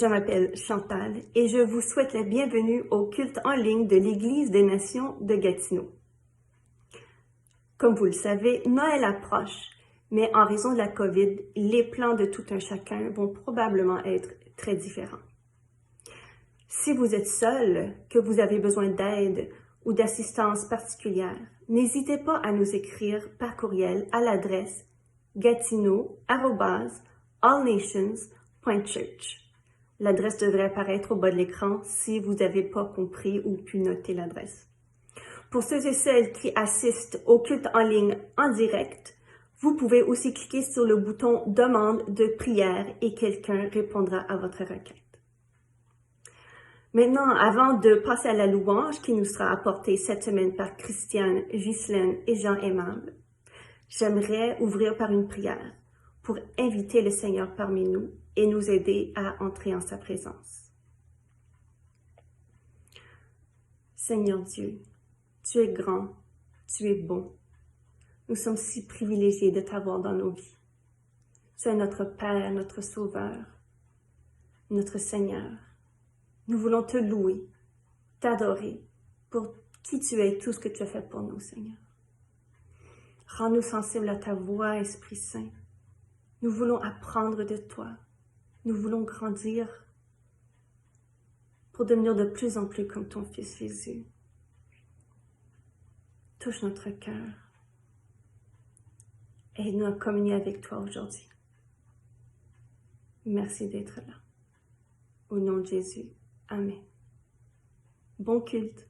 je m'appelle Chantal et je vous souhaite la bienvenue au culte en ligne de l'Église des Nations de Gatineau. Comme vous le savez, Noël approche, mais en raison de la COVID, les plans de tout un chacun vont probablement être très différents. Si vous êtes seul, que vous avez besoin d'aide ou d'assistance particulière, n'hésitez pas à nous écrire par courriel à l'adresse gatineau@allnations.church. L'adresse devrait apparaître au bas de l'écran si vous n'avez pas compris ou pu noter l'adresse. Pour ceux et celles qui assistent au culte en ligne en direct, vous pouvez aussi cliquer sur le bouton « Demande de prière » et quelqu'un répondra à votre requête. Maintenant, avant de passer à la louange qui nous sera apportée cette semaine par Christiane, Ghislaine et Jean Aimable, j'aimerais ouvrir par une prière pour inviter le Seigneur parmi nous et nous aider à entrer en sa présence. Seigneur Dieu, tu es grand, tu es bon. Nous sommes si privilégiés de t'avoir dans nos vies. Tu es notre Père, notre Sauveur, notre Seigneur. Nous voulons te louer, t'adorer pour qui tu es et tout ce que tu as fait pour nous, Seigneur. Rends-nous sensibles à ta voix, Esprit Saint. Nous voulons apprendre de toi. Nous voulons grandir pour devenir de plus en plus comme ton Fils Jésus. Touche notre cœur. Aide-nous à communier avec toi aujourd'hui. Merci d'être là. Au nom de Jésus. Amen. Bon culte.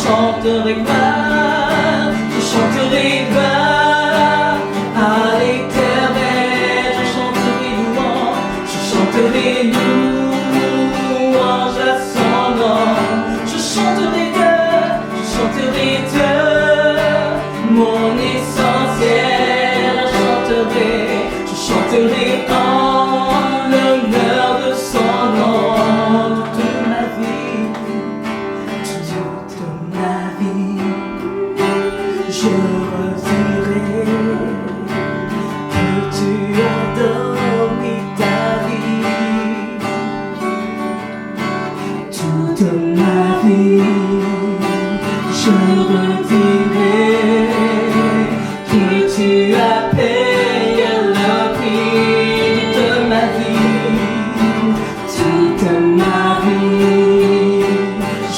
chanterai gloire, je chanterai gloire à l'Éternel, je chanterai louange, je chanterai louange à son nom, je chanterai Dieu, mon essentiel, je chanterai en l'honneur de son nom toute ma vie, toute ma vie, je redirai que tu as donné ta vie, toute ma vie, je redirai que tu as payé le prix de ma vie, toute ma vie,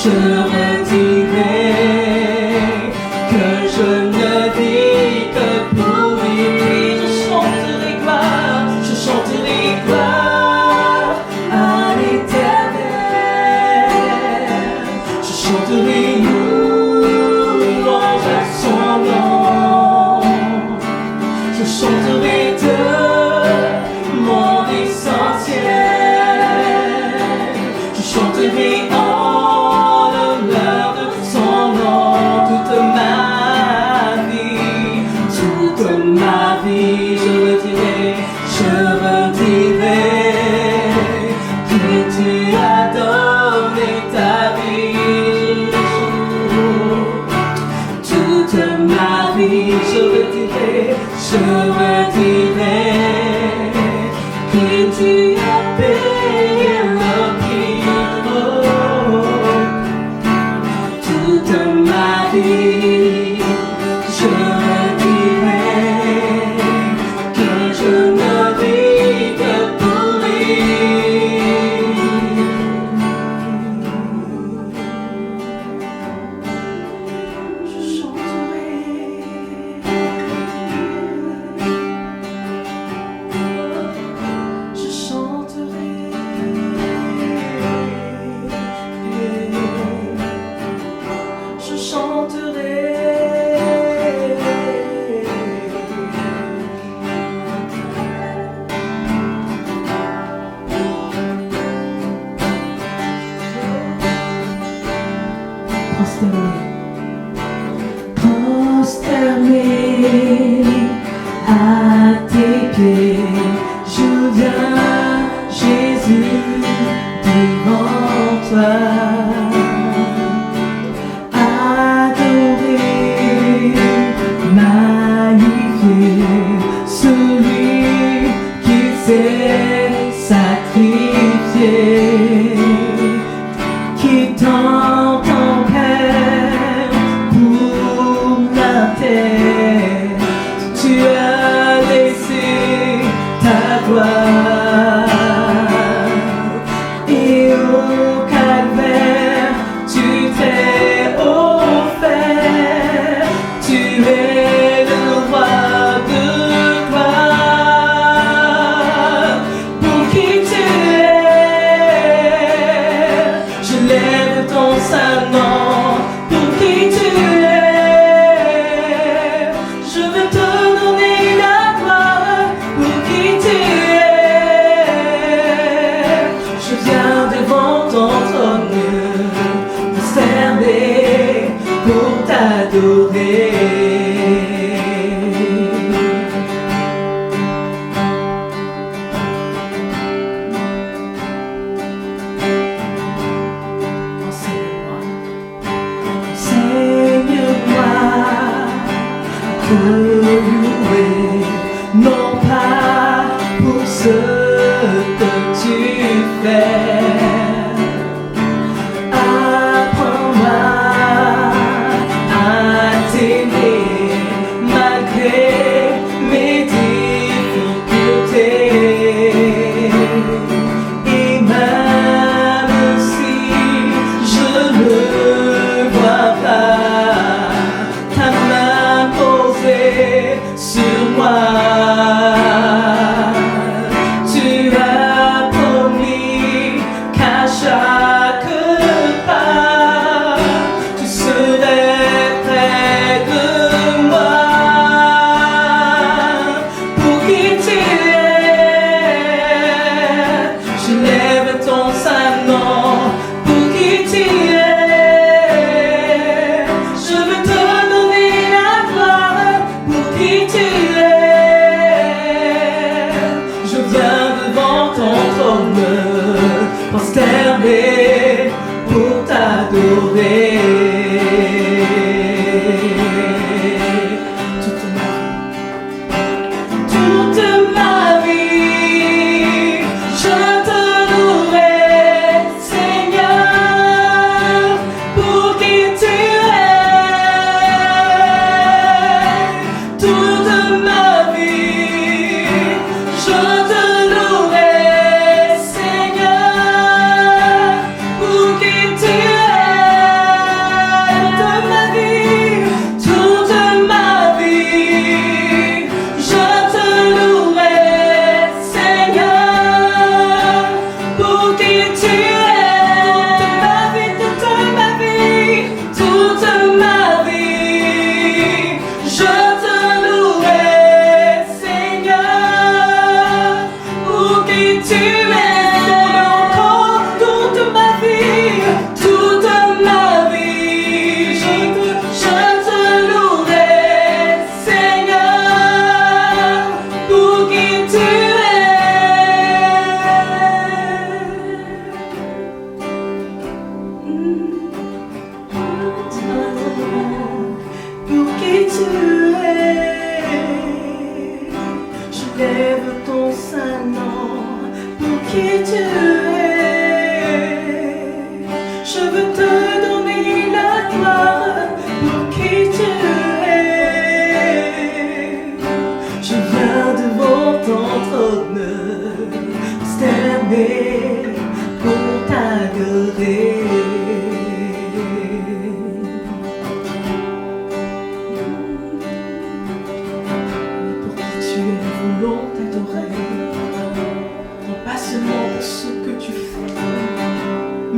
je redirai que je ne vis que pour lui, je chanterai gloire à l'Éternel, je chanterai louange à son nom, je chanterai de mon essentiel, je chanterai en l'honneur de son nom toute ma vie, je redirai que tu as donné ta vie, toute ma vie, je redirai que tu as payé le prix, toute ma vie, je redirai que je ne vis que pour lui. Je chanterai, je chanterai, je chanterai. Prosterné à tes pieds, je viens, Jésus, devant toi, adorer, magnifier celui qui s'est sacrifié, quittant ton Père pour la terre, tu as laissé ta gloire, et au calvaire tu t'es offert, tu es le roi de gloire, pour qui tu es, je lève ton saint nom, pour qui tu es, je veux te donner la gloire, pour qui tu es, je viens devant ton trône, me servir pour t'adorer. Enseigne-moi te louer, non pas pour ce que tu fais. Apprends-moi à t'aimer malgré mes difficultés. Et même si je ne vois pas ta main posée sur moi, tu as promis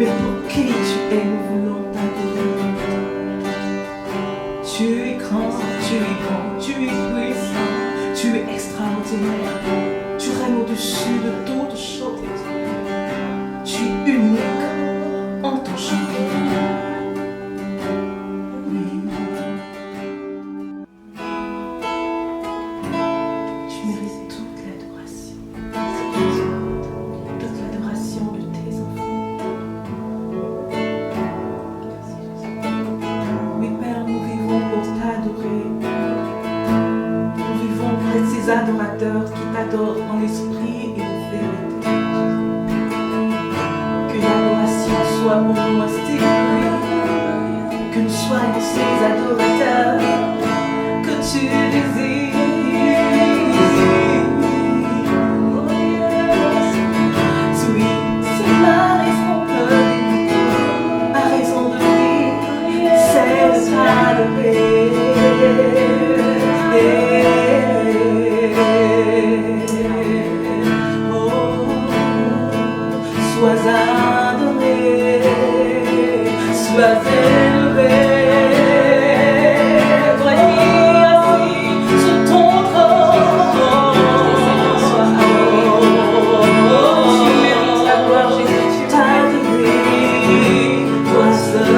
mais pour qui tu es, nous voulons t'adorer. Tu es grand, tu es bon, tu es puissant, tu es extraordinaire. Tu règnes au-dessus de toutes choses. Tu es unique en ton champion. Oui. Tu mérites toute l'adoration. Toute l'adoration de tes enfants. Oui, Père, nous vivons pour t'adorer. Nous vivons pour être ces adorateurs qui t'adorent en esprit et en vérité. Que l'adoration soit pour nous un style, que nous soyons ces adorateurs que tu désires. Oui, c'est ma raison de vivre, ma raison de vivre, c'est de t'adorer. Sois adoré, sois élevé. Toi qui assis sur ton trône, sois adoré. Tu mérites la gloire, Jésus, tu t'adorer. Toi seul.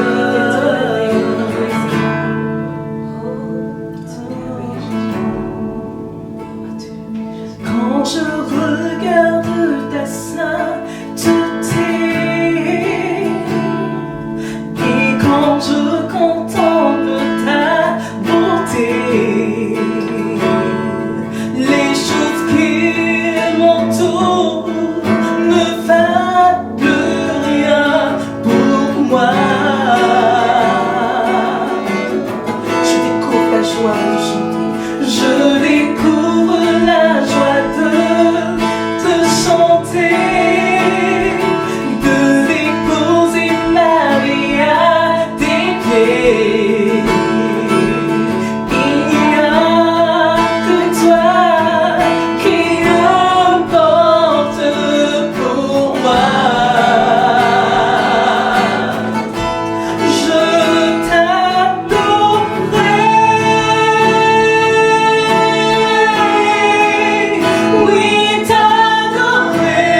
Quand je regarde ta sainteté et quand je contemple ta beauté, les choses qui m'entourent ne valent plus rien pour moi. Je découvre la joie de chanter, je découvre la joie de chanter, de déposer ma vie à tes pieds. Il n'y a que toi qui importe pour moi. Je t'adorerai, oui t'adorerai,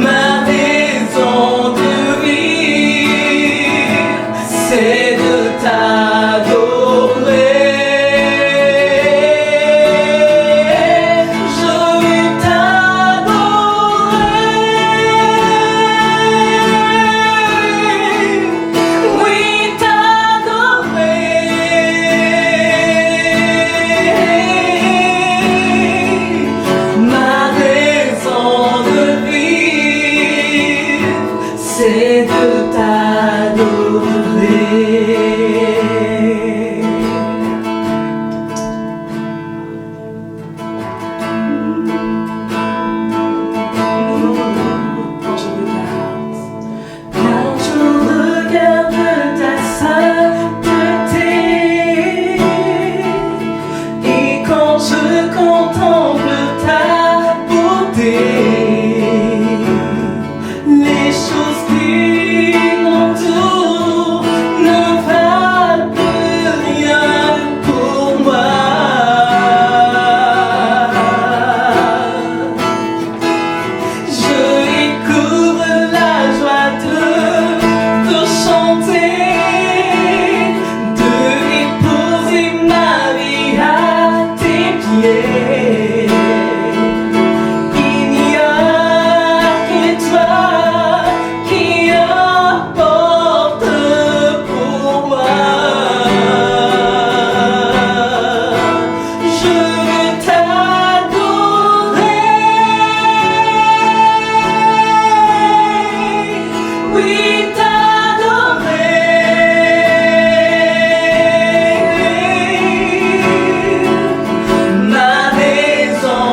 ma raison de vivre, c'est de t'adorer. Je vais t'adorer, oui t'adorer, ma raison de vivre, c'est de t'adorer. Quand je regarde ta sainteté et quand je contemple ta beauté, les choses qui m'entourent ne valent plus rien pour moi. Je découvre la joie de chanter, de déposer ma vie à tes pieds. Il n'y a que toi qui importe pour moi. Je veux t'adorer, oui t'adorer, ma raison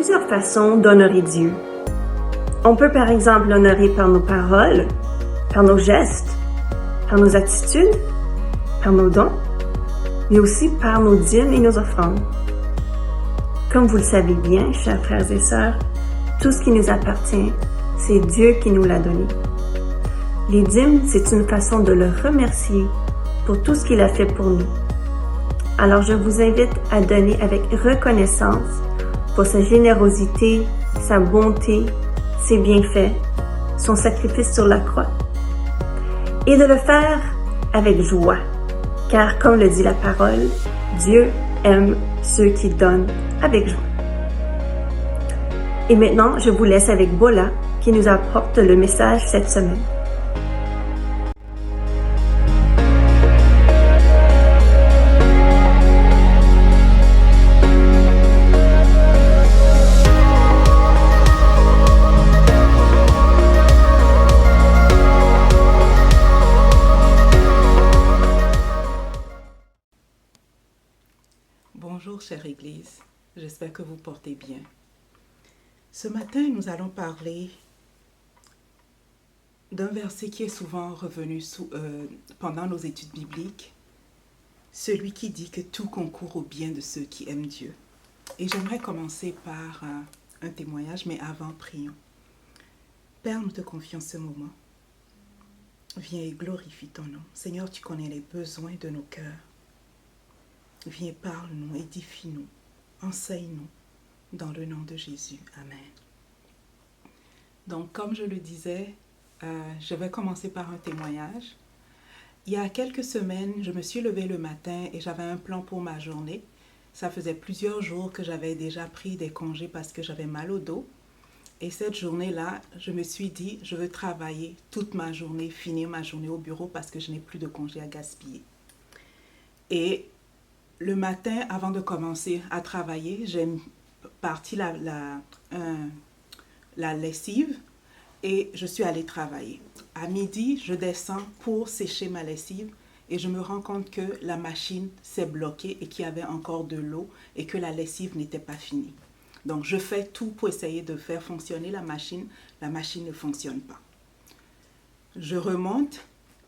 plusieurs façons d'honorer Dieu. On peut par exemple l'honorer par nos paroles, par nos gestes, par nos attitudes, par nos dons, mais aussi par nos dîmes et nos offrandes. Comme vous le savez bien, chers frères et sœurs, tout ce qui nous appartient, c'est Dieu qui nous l'a donné. Les dîmes, c'est une façon de le remercier pour tout ce qu'il a fait pour nous. Alors je vous invite à donner avec reconnaissance pour sa générosité, sa bonté, ses bienfaits, son sacrifice sur la croix. Et de le faire avec joie, car comme le dit la parole, Dieu aime ceux qui donnent avec joie. Et maintenant, je vous laisse avec Bola qui nous apporte le message cette semaine. Bonjour chère Église, j'espère que vous portez bien. Ce matin, nous allons parler d'un verset qui est souvent revenu pendant nos études bibliques, celui qui dit que tout concourt au bien de ceux qui aiment Dieu. Et j'aimerais commencer par un témoignage, mais avant, prions. Père, nous te confions ce moment. Viens et glorifie ton nom. Seigneur, tu connais les besoins de nos cœurs. Viens, parle-nous, édifie-nous, enseigne-nous, dans le nom de Jésus. Amen. Donc, comme je le disais, je vais commencer par un témoignage. Il y a quelques semaines, je me suis levée le matin et j'avais un plan pour ma journée. Ça faisait plusieurs jours que j'avais déjà pris des congés parce que j'avais mal au dos. Et cette journée-là, je me suis dit, je veux travailler toute ma journée, finir ma journée au bureau parce que je n'ai plus de congés à gaspiller. Et le matin, avant de commencer à travailler, j'ai parti la lessive et je suis allée travailler. À midi, je descends pour sécher ma lessive et je me rends compte que la machine s'est bloquée et qu'il y avait encore de l'eau et que la lessive n'était pas finie. Donc, je fais tout pour essayer de faire fonctionner la machine. La machine ne fonctionne pas. Je remonte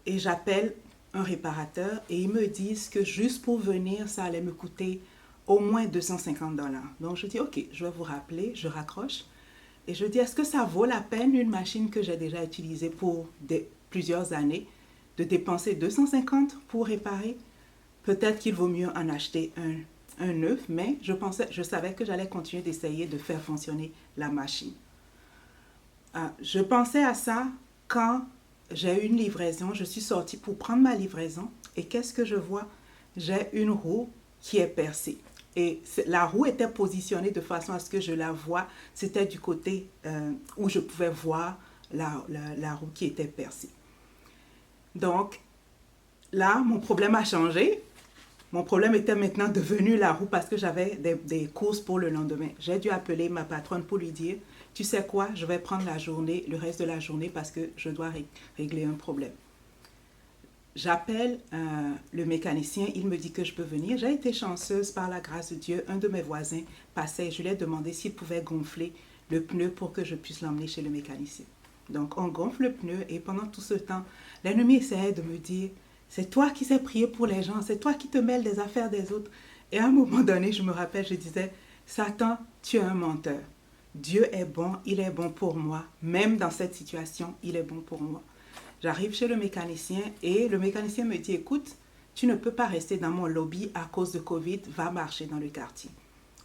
et j'appelle un réparateur et ils me disent que juste pour venir, ça allait me coûter au moins 250 $. Donc, je dis, OK, je vais vous rappeler, je raccroche et je dis, est-ce que ça vaut la peine une machine que j'ai déjà utilisée pour plusieurs années de dépenser 250 pour réparer? Peut-être qu'il vaut mieux en acheter un neuf, mais je savais que j'allais continuer d'essayer de faire fonctionner la machine. Je pensais à ça quand j'ai eu une livraison, je suis sortie pour prendre ma livraison et qu'est-ce que je vois? J'ai une roue qui est percée. Et la roue était positionnée de façon à ce que je la vois. C'était du côté où je pouvais voir la roue qui était percée. Donc, là, mon problème a changé. Mon problème était maintenant devenu la roue parce que j'avais des courses pour le lendemain. J'ai dû appeler ma patronne pour lui dire, tu sais quoi, je vais prendre le reste de la journée parce que je dois régler un problème. J'appelle le mécanicien, il me dit que je peux venir. J'ai été chanceuse par la grâce de Dieu. Un de mes voisins passait, je lui ai demandé s'il pouvait gonfler le pneu pour que je puisse l'emmener chez le mécanicien. Donc on gonfle le pneu et pendant tout ce temps, l'ennemi essayait de me dire, c'est toi qui sais prier pour les gens, c'est toi qui te mêles des affaires des autres. Et à un moment donné, je me rappelle, je disais, Satan, tu es un menteur. Dieu est bon, il est bon pour moi. Même dans cette situation, il est bon pour moi. J'arrive chez le mécanicien et le mécanicien me dit, écoute, tu ne peux pas rester dans mon lobby à cause de Covid, va marcher dans le quartier.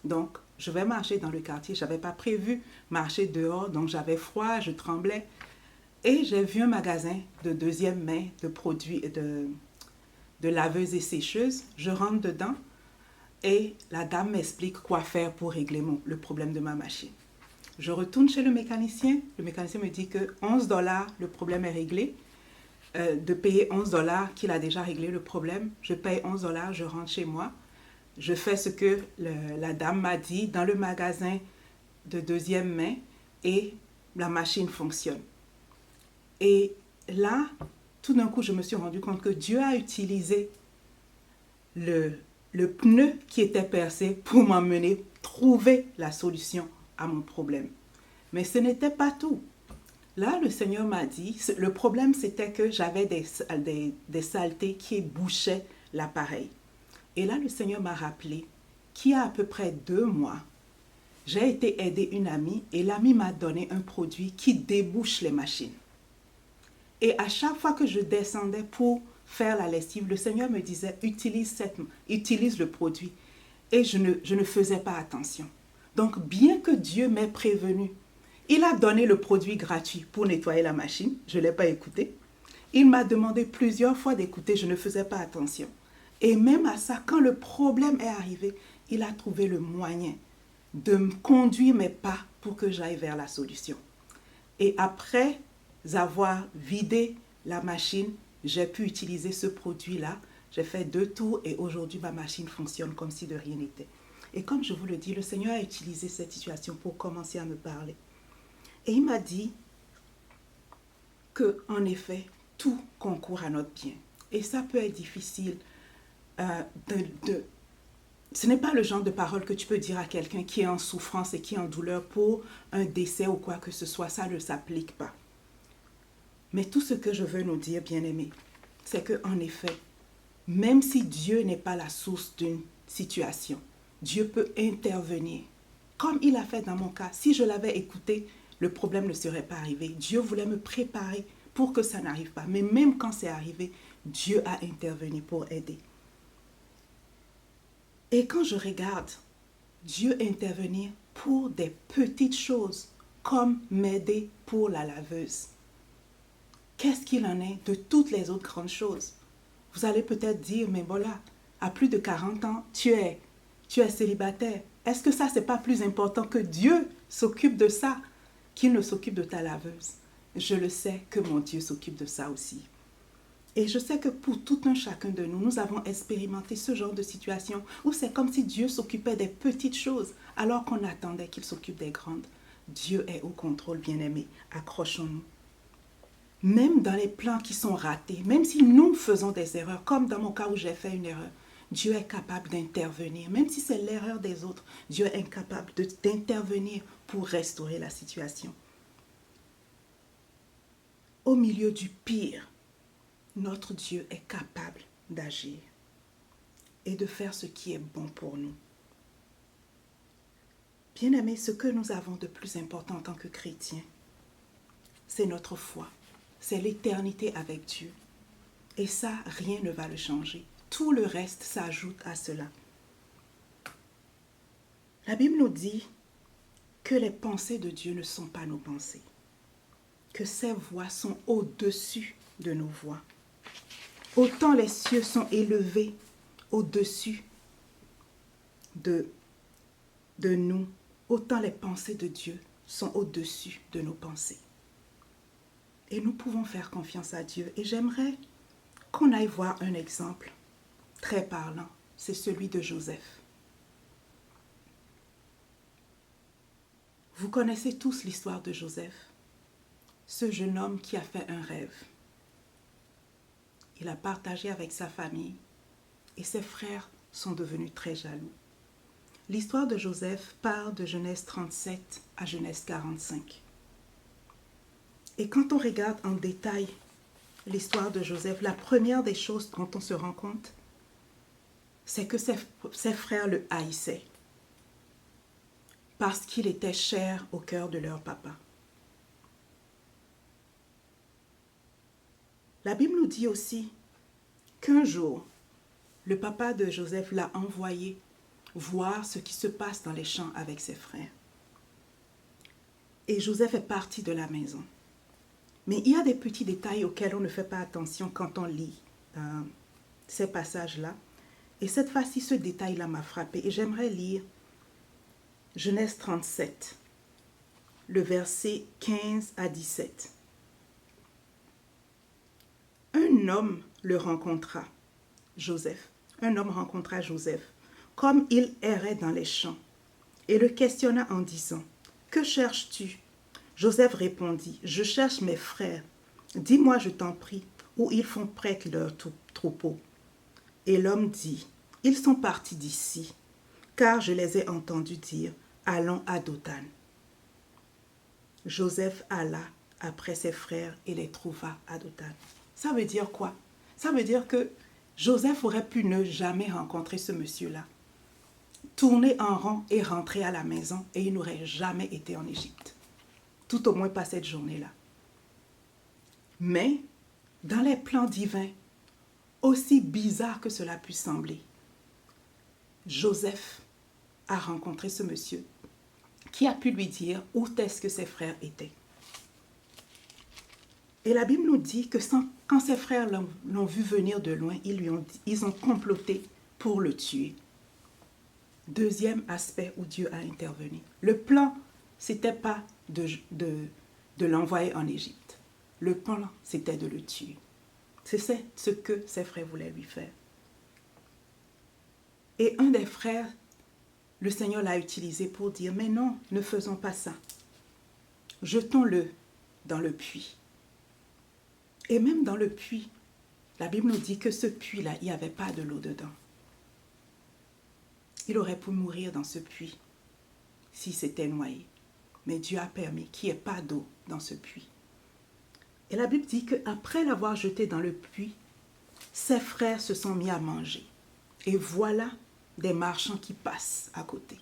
Donc, je vais marcher dans le quartier. Je n'avais pas prévu marcher dehors, donc j'avais froid, je tremblais. Et j'ai vu un magasin de deuxième main de produits de laveuses et sécheuses. Je rentre dedans et la dame m'explique quoi faire pour régler le problème de ma machine. Je retourne chez le mécanicien me dit que 11 $, le problème est réglé. De payer 11 $, qu'il a déjà réglé le problème. Je paye 11 $, je rentre chez moi. Je fais ce que la dame m'a dit dans le magasin de deuxième main et la machine fonctionne. Et là, tout d'un coup, je me suis rendu compte que Dieu a utilisé le pneu qui était percé pour m'emmener trouver la solution à mon problème. Mais ce n'était pas tout. Là, le Seigneur m'a dit, le problème c'était que j'avais des saletés qui bouchaient l'appareil. Et là, le Seigneur m'a rappelé qu'il y a à peu près 2 mois, j'ai été aider une amie et l'amie m'a donné un produit qui débouche les machines. Et à chaque fois que je descendais pour faire la lessive, le Seigneur me disait, utilise le produit. Et je ne faisais pas attention. Donc, bien que Dieu m'ait prévenu, il a donné le produit gratuit pour nettoyer la machine. Je ne l'ai pas écouté. Il m'a demandé plusieurs fois d'écouter. Je ne faisais pas attention. Et même à ça, quand le problème est arrivé, il a trouvé le moyen de me conduire mes pas pour que j'aille vers la solution. Et après avoir vidé la machine, j'ai pu utiliser ce produit-là. J'ai fait 2 tours et aujourd'hui, ma machine fonctionne comme si de rien n'était. Et comme je vous le dis, le Seigneur a utilisé cette situation pour commencer à me parler. Et il m'a dit que, en effet, tout concourt à notre bien. Et ça peut être difficile. Ce n'est pas le genre de parole que tu peux dire à quelqu'un qui est en souffrance et qui est en douleur pour un décès ou quoi que ce soit. Ça ne s'applique pas. Mais tout ce que je veux nous dire, bien-aimés, c'est qu'en effet, même si Dieu n'est pas la source d'une situation, Dieu peut intervenir. Comme il a fait dans mon cas, si je l'avais écouté, le problème ne serait pas arrivé. Dieu voulait me préparer pour que ça n'arrive pas. Mais même quand c'est arrivé, Dieu a intervenu pour aider. Et quand je regarde Dieu intervenir pour des petites choses, comme m'aider pour la laveuse, qu'est-ce qu'il en est de toutes les autres grandes choses? Vous allez peut-être dire, mais voilà, à plus de 40 ans, tu es célibataire. Est-ce que ça, c'est pas plus important que Dieu s'occupe de ça, qu'il ne s'occupe de ta laveuse? Je le sais que mon Dieu s'occupe de ça aussi. Et je sais que pour tout un chacun de nous, nous avons expérimenté ce genre de situation où c'est comme si Dieu s'occupait des petites choses alors qu'on attendait qu'il s'occupe des grandes. Dieu est au contrôle, bien-aimés. Accrochons-nous. Même dans les plans qui sont ratés, même si nous faisons des erreurs, comme dans mon cas où j'ai fait une erreur, Dieu est capable d'intervenir. Même si c'est l'erreur des autres, Dieu est incapable d'intervenir pour restaurer la situation. Au milieu du pire, notre Dieu est capable d'agir et de faire ce qui est bon pour nous. Bien-aimés, ce que nous avons de plus important en tant que chrétiens, c'est notre foi. C'est l'éternité avec Dieu. Et ça, rien ne va le changer. Tout le reste s'ajoute à cela. La Bible nous dit que les pensées de Dieu ne sont pas nos pensées. Que ses voies sont au-dessus de nos voies. Autant les cieux sont élevés au-dessus de nous, autant les pensées de Dieu sont au-dessus de nos pensées. Et nous pouvons faire confiance à Dieu. Et j'aimerais qu'on aille voir un exemple très parlant. C'est celui de Joseph. Vous connaissez tous l'histoire de Joseph, ce jeune homme qui a fait un rêve. Il a partagé avec sa famille et ses frères sont devenus très jaloux. L'histoire de Joseph part de Genèse 37 à Genèse 45. Et quand on regarde en détail l'histoire de Joseph, la première des choses dont on se rend compte, c'est que ses frères le haïssaient parce qu'il était cher au cœur de leur papa. La Bible nous dit aussi qu'un jour, le papa de Joseph l'a envoyé voir ce qui se passe dans les champs avec ses frères. Et Joseph est parti de la maison. Mais il y a des petits détails auxquels on ne fait pas attention quand on lit ces passages-là. Et cette fois-ci, ce détail-là m'a frappé. Et j'aimerais lire Genèse 37, le verset 15 à 17. Un homme le rencontra, Joseph. Un homme rencontra Joseph, comme il errait dans les champs, et le questionna en disant, « Que cherches-tu » Joseph répondit, « Je cherche mes frères. Dis-moi, je t'en prie, où ils font prêtre leur troupeau. » Et l'homme dit, « Ils sont partis d'ici, car je les ai entendus dire, allons à Dothan. » Joseph alla après ses frères et les trouva à Dothan. Ça veut dire quoi? Ça veut dire que Joseph aurait pu ne jamais rencontrer ce monsieur-là, tourner en rond et rentrer à la maison et il n'aurait jamais été en Égypte. Tout au moins pas cette journée-là. Mais, dans les plans divins, aussi bizarre que cela puisse sembler, Joseph a rencontré ce monsieur qui a pu lui dire où est-ce que ses frères étaient. Et la Bible nous dit que quand ses frères l'ont vu venir de loin, ils ont comploté pour le tuer. Deuxième aspect où Dieu a intervenu. Le plan, ce n'était pas de l'envoyer en Égypte. Le plan, c'était de le tuer. C'est ce que ses frères voulaient lui faire. Et un des frères, le Seigneur l'a utilisé pour dire, mais non, ne faisons pas ça. Jetons-le dans le puits. Et même dans le puits, la Bible nous dit que ce puits-là, il n'y avait pas de l'eau dedans. Il aurait pu mourir dans ce puits s'il s'était noyé. Mais Dieu a permis qu'il n'y ait pas d'eau dans ce puits. Et la Bible dit qu'après l'avoir jeté dans le puits, ses frères se sont mis à manger. Et voilà des marchands qui passent à côté.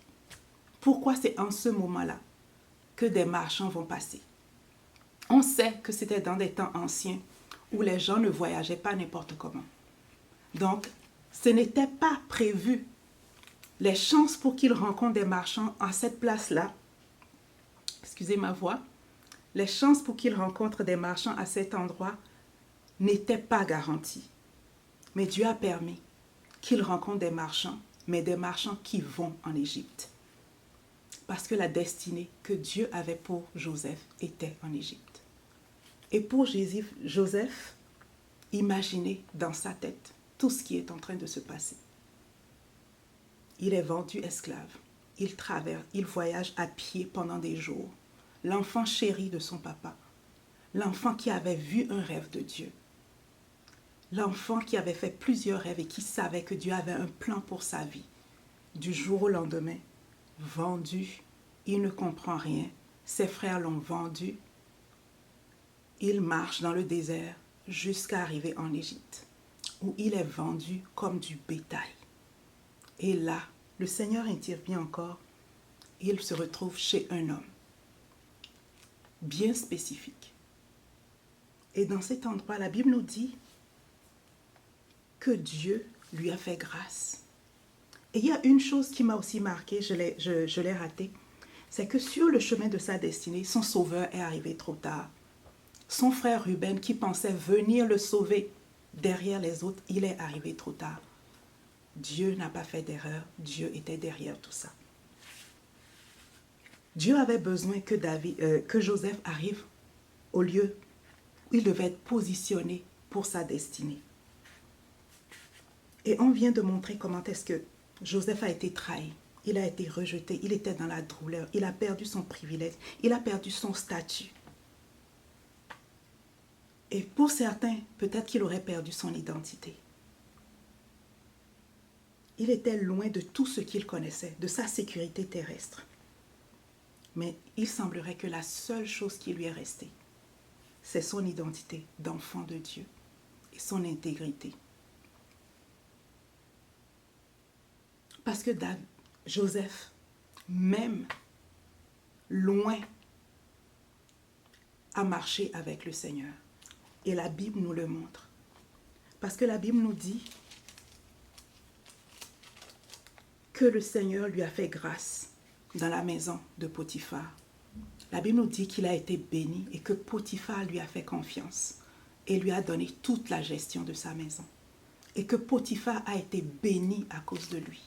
Pourquoi c'est en ce moment-là que des marchands vont passer? On sait que c'était dans des temps anciens où les gens ne voyageaient pas n'importe comment. Donc, ce n'était pas prévu. Les chances pour qu'ils rencontrent des marchands à cette place-là, excusez ma voix, les chances pour qu'ils rencontrent des marchands à cet endroit n'étaient pas garanties. Mais Dieu a permis qu'ils rencontrent des marchands, mais des marchands qui vont en Égypte. Parce que la destinée que Dieu avait pour Joseph était en Égypte. Et pour Joseph, imaginez dans sa tête tout ce qui est en train de se passer. Il est vendu esclave. Il voyage à pied pendant des jours. L'enfant chéri de son papa. L'enfant qui avait vu un rêve de Dieu. L'enfant qui avait fait plusieurs rêves et qui savait que Dieu avait un plan pour sa vie. Du jour au lendemain, vendu, il ne comprend rien. Ses frères l'ont vendu. Il marche dans le désert jusqu'à arriver en Égypte, où il est vendu comme du bétail. Et là, le Seigneur intervient encore. Il se retrouve chez un homme bien spécifique. Et dans cet endroit, la Bible nous dit que Dieu lui a fait grâce. Et il y a une chose qui m'a aussi marquée, je l'ai ratée, c'est que sur le chemin de sa destinée, son sauveur est arrivé trop tard. Son frère Ruben, qui pensait venir le sauver derrière les autres, il est arrivé trop tard. Dieu n'a pas fait d'erreur, Dieu était derrière tout ça. Dieu avait besoin que Joseph arrive au lieu où il devait être positionné pour sa destinée. Et on vient de montrer comment est-ce que Joseph a été trahi. Il a été rejeté, il était dans la douleur, il a perdu son privilège, il a perdu son statut. Et pour certains, peut-être qu'il aurait perdu son identité. Il était loin de tout ce qu'il connaissait, de sa sécurité terrestre. Mais il semblerait que la seule chose qui lui est restée, c'est son identité d'enfant de Dieu et son intégrité. Parce que Joseph, même loin, a marché avec le Seigneur. Et la Bible nous le montre. Parce que la Bible nous dit que le Seigneur lui a fait grâce dans la maison de Potiphar. La Bible nous dit qu'il a été béni et que Potiphar lui a fait confiance et lui a donné toute la gestion de sa maison. Et que Potiphar a été béni à cause de lui.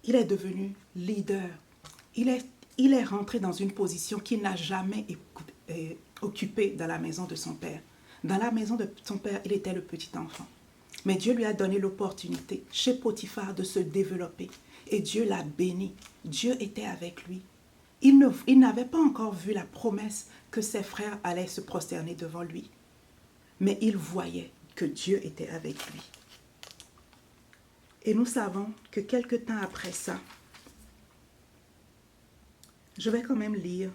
Il est devenu leader. Il est rentré dans une position qu'il n'a jamais occupée dans la maison de son père. Dans la maison de son père, il était le petit enfant. Mais Dieu lui a donné l'opportunité chez Potiphar de se développer. Et Dieu l'a béni. Dieu était avec lui. Il n'avait pas encore vu la promesse que ses frères allaient se prosterner devant lui. Mais il voyait que Dieu était avec lui. Et nous savons que quelque temps après ça, Je vais quand même lire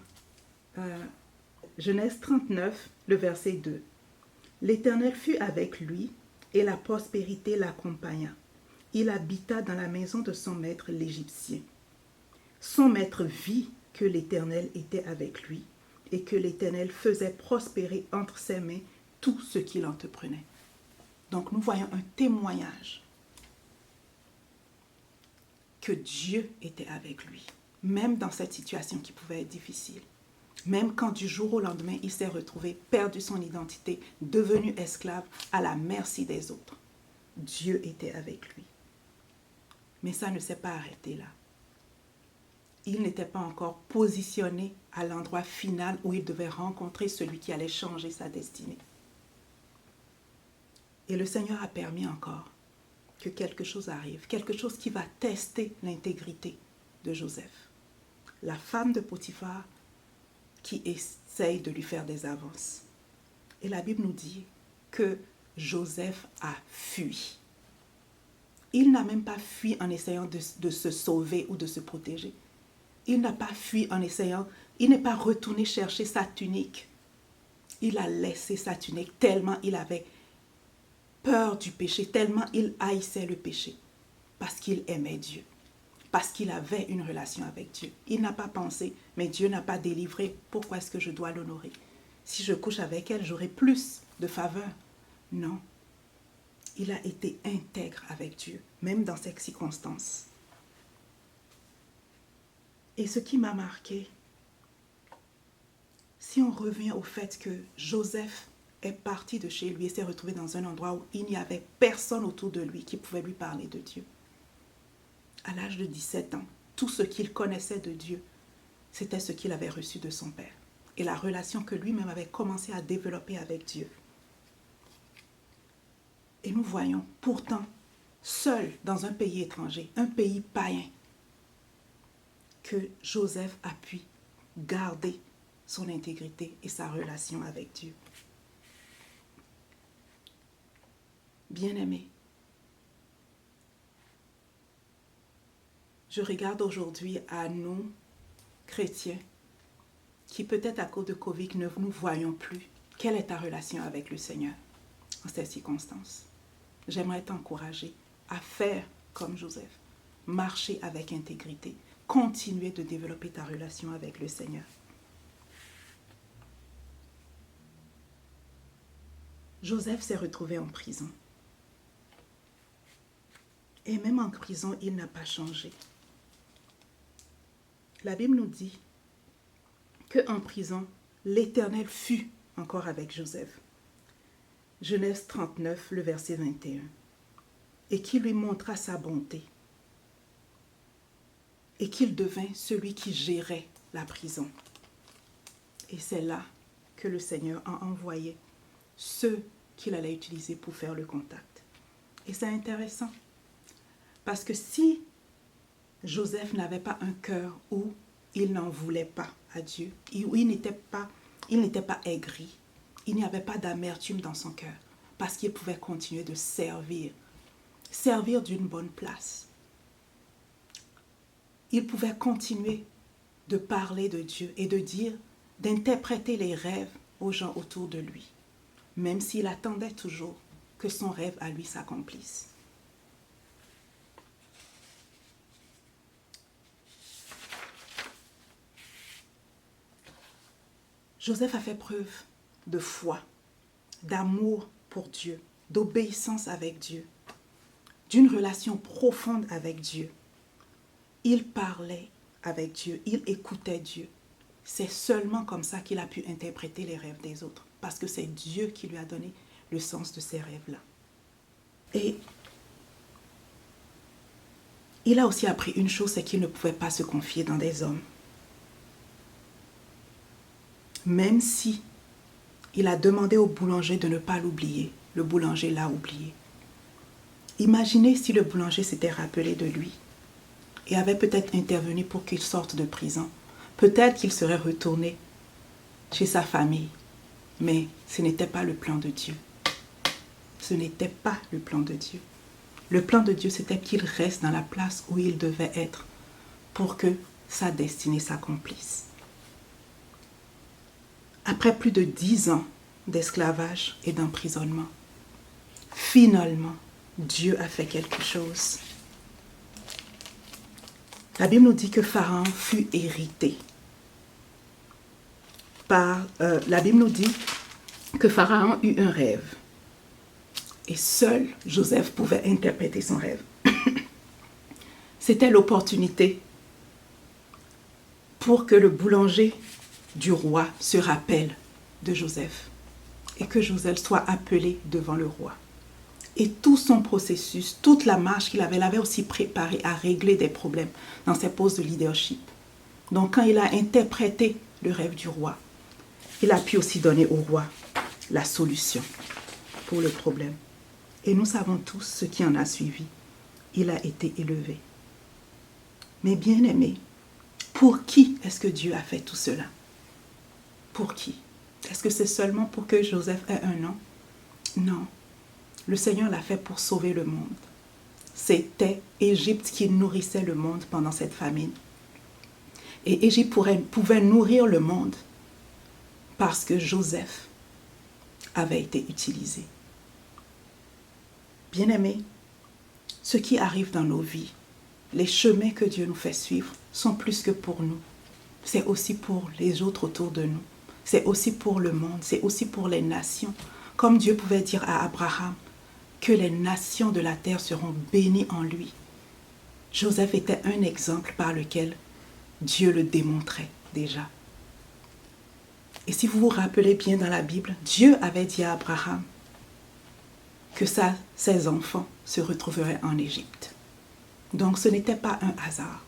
Genèse 39, le verset 2. L'Éternel fut avec lui et la prospérité l'accompagna. Il habita dans la maison de son maître l'Égyptien. Son maître vit que l'Éternel était avec lui et que l'Éternel faisait prospérer entre ses mains tout ce qu'il entreprenait. Donc nous voyons un témoignage que Dieu était avec lui, même dans cette situation qui pouvait être difficile. Même quand du jour au lendemain, il s'est retrouvé, perdu son identité, devenu esclave à la merci des autres. Dieu était avec lui. Mais ça ne s'est pas arrêté là. Il n'était pas encore positionné à l'endroit final où il devait rencontrer celui qui allait changer sa destinée. Et le Seigneur a permis encore que quelque chose arrive, quelque chose qui va tester l'intégrité de Joseph. La femme de Potiphar qui essaye de lui faire des avances. Et la Bible nous dit que Joseph a fui. Il n'a même pas fui en essayant de se sauver ou de se protéger. Il n'a pas fui en essayant, il n'est pas retourné chercher sa tunique. Il a laissé sa tunique tellement il avait peur du péché, tellement il haïssait le péché, parce qu'il aimait Dieu, parce qu'il avait une relation avec Dieu. Il n'a pas pensé, mais Dieu n'a pas délivré, pourquoi est-ce que je dois l'honorer? Si je couche avec elle, j'aurai plus de faveur. Non, il a été intègre avec Dieu, même dans ces circonstances. Et ce qui m'a marqué, si on revient au fait que Joseph est parti de chez lui et s'est retrouvé dans un endroit où il n'y avait personne autour de lui qui pouvait lui parler de Dieu. À l'âge de 17 ans, tout ce qu'il connaissait de Dieu, c'était ce qu'il avait reçu de son père et la relation que lui-même avait commencé à développer avec Dieu. Et nous voyons pourtant, seul dans un pays étranger, un pays païen, que Joseph a pu garder son intégrité et sa relation avec Dieu. Bien-aimés, je regarde aujourd'hui à nous, chrétiens, qui peut-être à cause de Covid ne nous voyons plus. Quelle est ta relation avec le Seigneur en ces circonstances? J'aimerais t'encourager à faire comme Joseph, marcher avec intégrité, continuer de développer ta relation avec le Seigneur. Joseph s'est retrouvé en prison. Et même en prison, il n'a pas changé. La Bible nous dit qu'en prison, l'Éternel fut encore avec Joseph. Genèse 39, le verset 21. Et qui lui montra sa bonté. Et qu'il devint celui qui gérait la prison. Et c'est là que le Seigneur a envoyé ceux qu'il allait utiliser pour faire le contact. Et c'est intéressant. Parce que si Joseph n'avait pas un cœur où il n'en voulait pas à Dieu, où il n'était pas aigri, il n'y avait pas d'amertume dans son cœur, parce qu'il pouvait continuer de servir d'une bonne place. Il pouvait continuer de parler de Dieu et de dire, d'interpréter les rêves aux gens autour de lui, même s'il attendait toujours que son rêve à lui s'accomplisse. Joseph a fait preuve de foi, d'amour pour Dieu, d'obéissance avec Dieu, d'une relation profonde avec Dieu. Il parlait avec Dieu, il écoutait Dieu. C'est seulement comme ça qu'il a pu interpréter les rêves des autres, parce que c'est Dieu qui lui a donné le sens de ces rêves-là. Et il a aussi appris une chose, c'est qu'il ne pouvait pas se confier dans des hommes. Même si il a demandé au boulanger de ne pas l'oublier, le boulanger l'a oublié. Imaginez si le boulanger s'était rappelé de lui et avait peut-être intervenu pour qu'il sorte de prison. Peut-être qu'il serait retourné chez sa famille, mais ce n'était pas le plan de Dieu. Ce n'était pas le plan de Dieu. Le plan de Dieu, c'était qu'il reste dans la place où il devait être pour que sa destinée s'accomplisse. Après plus de 10 ans d'esclavage et d'emprisonnement, finalement, Dieu a fait quelque chose. La Bible nous dit que Pharaon fut irrité. La Bible nous dit que Pharaon eut un rêve. Et seul Joseph pouvait interpréter son rêve. C'était l'opportunité pour que le boulanger du roi se rappelle de Joseph et que Joseph soit appelé devant le roi. Et tout son processus, toute la marche qu'il avait, l'avait aussi préparé à régler des problèmes dans ses postes de leadership. Donc quand il a interprété le rêve du roi, il a pu aussi donner au roi la solution pour le problème. Et nous savons tous ce qui en a suivi. Il a été élevé. Mais bien aimé, pour qui est-ce que Dieu a fait tout cela? Pour qui? Est-ce que c'est seulement pour que Joseph ait un nom? Non. Le Seigneur l'a fait pour sauver le monde. C'était Égypte qui nourrissait le monde pendant cette famine. Et Égypte pouvait nourrir le monde parce que Joseph avait été utilisé. Bien-aimés, ce qui arrive dans nos vies, les chemins que Dieu nous fait suivre sont plus que pour nous. C'est aussi pour les autres autour de nous. C'est aussi pour le monde. C'est aussi pour les nations. Comme Dieu pouvait dire à Abraham que les nations de la terre seront bénies en lui. Joseph était un exemple par lequel Dieu le démontrait déjà. Et si vous vous rappelez bien dans la Bible, Dieu avait dit à Abraham que ses enfants se retrouveraient en Égypte. Donc ce n'était pas un hasard.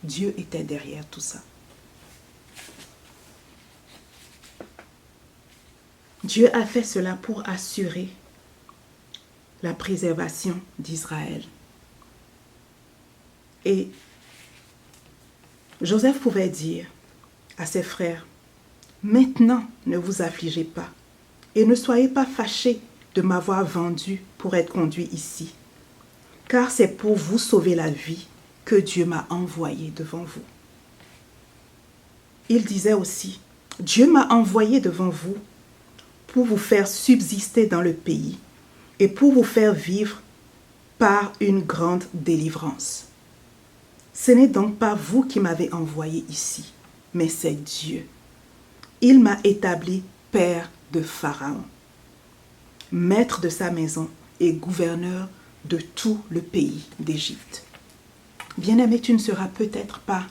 Dieu était derrière tout ça. Dieu a fait cela pour assurer la préservation d'Israël. Et Joseph pouvait dire à ses frères, « Maintenant, ne vous affligez pas et ne soyez pas fâchés de m'avoir vendu pour être conduit ici, car c'est pour vous sauver la vie que Dieu m'a envoyé devant vous. » Il disait aussi, « Dieu m'a envoyé devant vous pour vous faire subsister dans le pays et pour vous faire vivre par une grande délivrance. Ce n'est donc pas vous qui m'avez envoyé ici, mais c'est Dieu. Il m'a établi père de Pharaon, maître de sa maison et gouverneur de tout le pays d'Égypte. » Bien-aimé, tu ne seras peut-être pas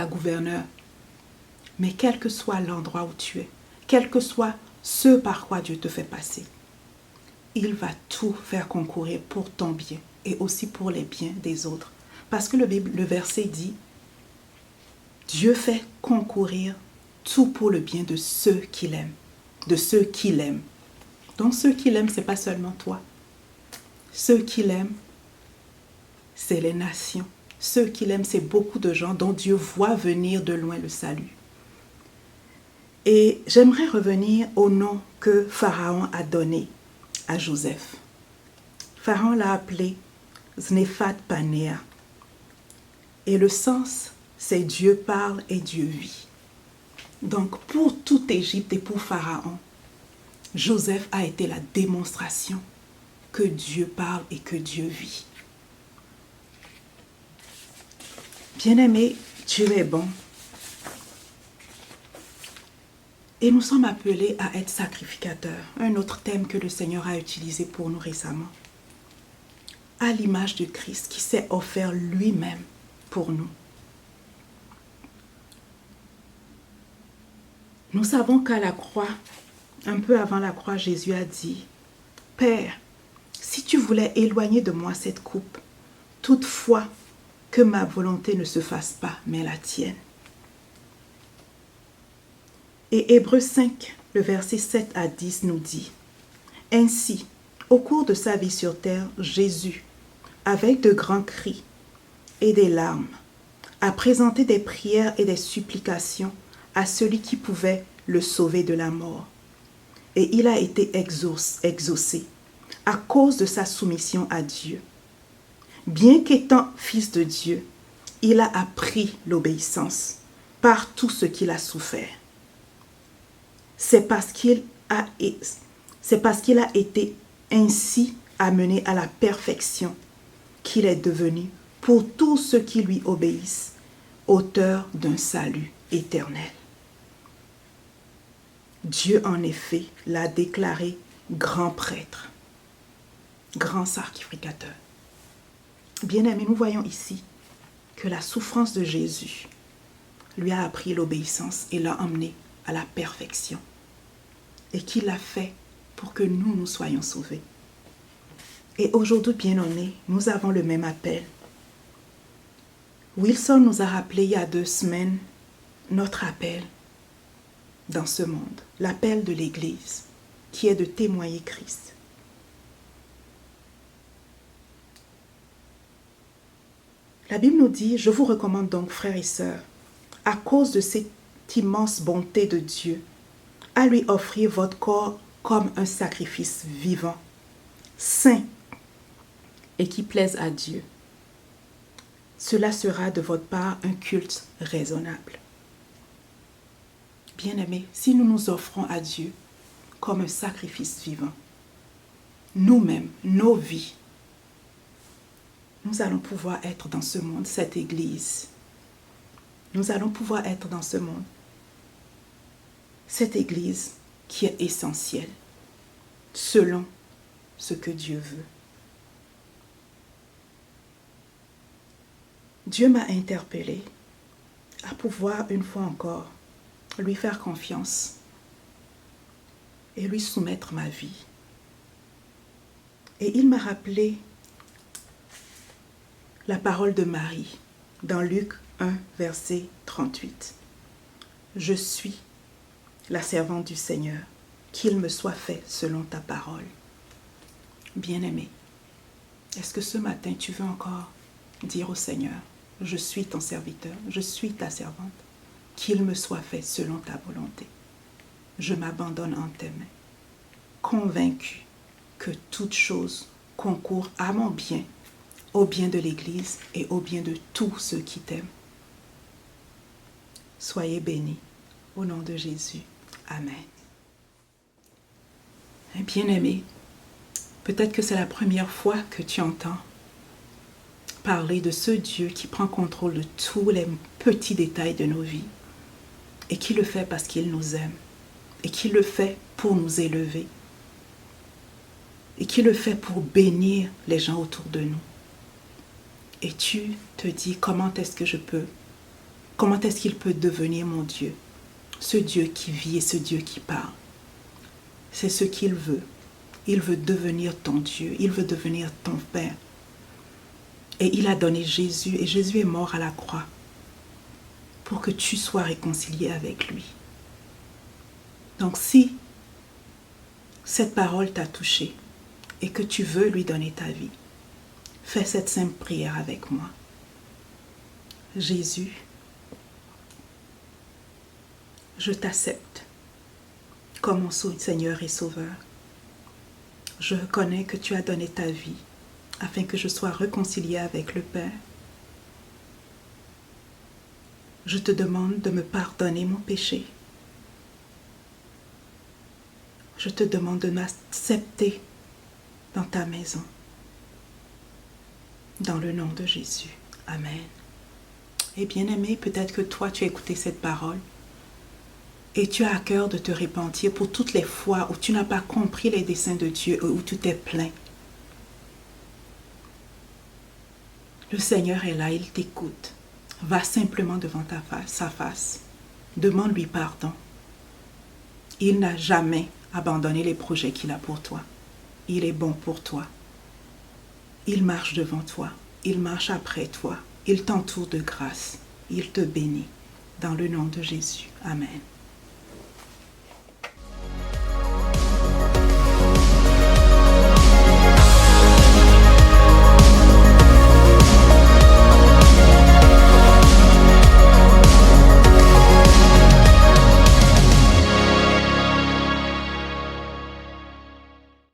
gouverneur, mais quel que soit l'endroit où tu es, quel que soit ce par quoi Dieu te fait passer, il va tout faire concourir pour ton bien et aussi pour les biens des autres. Parce que le verset dit, Dieu fait concourir tout pour le bien de ceux qu'il aime, de ceux qu'il aime. Donc ceux qu'il aime, ce n'est pas seulement toi. Ceux qu'il aime, c'est les nations. Ceux qu'il aime, c'est beaucoup de gens dont Dieu voit venir de loin le salut. Et j'aimerais revenir au nom que Pharaon a donné à Joseph. Pharaon l'a appelé Znephat-Panéa. Et le sens, c'est Dieu parle et Dieu vit. Donc pour toute Égypte et pour Pharaon, Joseph a été la démonstration que Dieu parle et que Dieu vit. Bien-aimé, Dieu est bon. Et nous sommes appelés à être sacrificateurs. Un autre thème que le Seigneur a utilisé pour nous récemment. À l'image de Christ qui s'est offert lui-même pour nous. Nous savons qu'à la croix, un peu avant la croix, Jésus a dit, « Père, si tu voulais éloigner de moi cette coupe, toutefois que ma volonté ne se fasse pas, mais la tienne. » Et Hébreux 5, le verset 7 à 10 nous dit, « Ainsi, au cours de sa vie sur terre, Jésus, avec de grands cris et des larmes, a présenté des prières et des supplications à celui qui pouvait le sauver de la mort. Et il a été exaucé à cause de sa soumission à Dieu. Bien qu'étant fils de Dieu, il a appris l'obéissance par tout ce qu'il a souffert. C'est parce qu'il a été ainsi amené à la perfection qu'il est devenu, pour tous ceux qui lui obéissent, auteur d'un salut éternel. Dieu, en effet, l'a déclaré grand prêtre, grand sacrificateur. Bien-aimés, nous voyons ici que la souffrance de Jésus lui a appris l'obéissance et l'a emmené à la perfection. Et qu'il l'a fait pour que nous soyons sauvés. Et aujourd'hui, bien-aimés, nous avons le même appel. Wilson nous a rappelé il y a 2 semaines notre appel dans ce monde, l'appel de l'Église, qui est de témoigner Christ. La Bible nous dit, je vous recommande donc, frères et sœurs, à cause de cette immense bonté de Dieu, à lui offrir votre corps comme un sacrifice vivant, saint et qui plaise à Dieu. Cela sera de votre part un culte raisonnable. Bien-aimés, si nous nous offrons à Dieu comme un sacrifice vivant, nous-mêmes, nos vies, nous allons pouvoir être dans ce monde, cette Église. Nous allons pouvoir être dans ce monde, cette Église qui est essentielle, selon ce que Dieu veut. Dieu m'a interpellée à pouvoir une fois encore lui faire confiance et lui soumettre ma vie. Et il m'a rappelé la parole de Marie dans Luc 1, verset 38. Je suis la servante du Seigneur, qu'il me soit fait selon ta parole. Bien-aimé, est-ce que ce matin tu veux encore dire au Seigneur, je suis ton serviteur, je suis ta servante, qu'il me soit fait selon ta volonté. Je m'abandonne en tes mains, convaincu que toute chose concourt à mon bien, au bien de l'Église et au bien de tous ceux qui t'aiment. Soyez bénis au nom de Jésus. Amen. Bien-aimé, peut-être que c'est la première fois que tu entends parler de ce Dieu qui prend contrôle de tous les petits détails de nos vies et qui le fait parce qu'il nous aime et qui le fait pour nous élever et qui le fait pour bénir les gens autour de nous. Et tu te dis comment est-ce qu'il peut devenir mon Dieu, ce Dieu qui vit et ce Dieu qui parle. C'est ce qu'il veut. Il veut devenir ton Dieu, il veut devenir ton Père. Et il a donné Jésus, et Jésus est mort à la croix pour que tu sois réconcilié avec lui. Donc si cette parole t'a touché et que tu veux lui donner ta vie, fais cette simple prière avec moi. Jésus, je t'accepte comme mon Seigneur et Sauveur. Je reconnais que tu as donné ta vie afin que je sois réconcilié avec le Père. Je te demande de me pardonner mon péché. Je te demande de m'accepter dans ta maison. Dans le nom de Jésus. Amen. Et bien-aimé, peut-être que toi, tu as écouté cette parole et tu as à cœur de te repentir pour toutes les fois où tu n'as pas compris les desseins de Dieu et où tu t'es plaint. Le Seigneur est là, il t'écoute. Va simplement devant sa face. Demande-lui pardon. Il n'a jamais abandonné les projets qu'il a pour toi. Il est bon pour toi. Il marche devant toi. Il marche après toi. Il t'entoure de grâce. Il te bénit. Dans le nom de Jésus. Amen.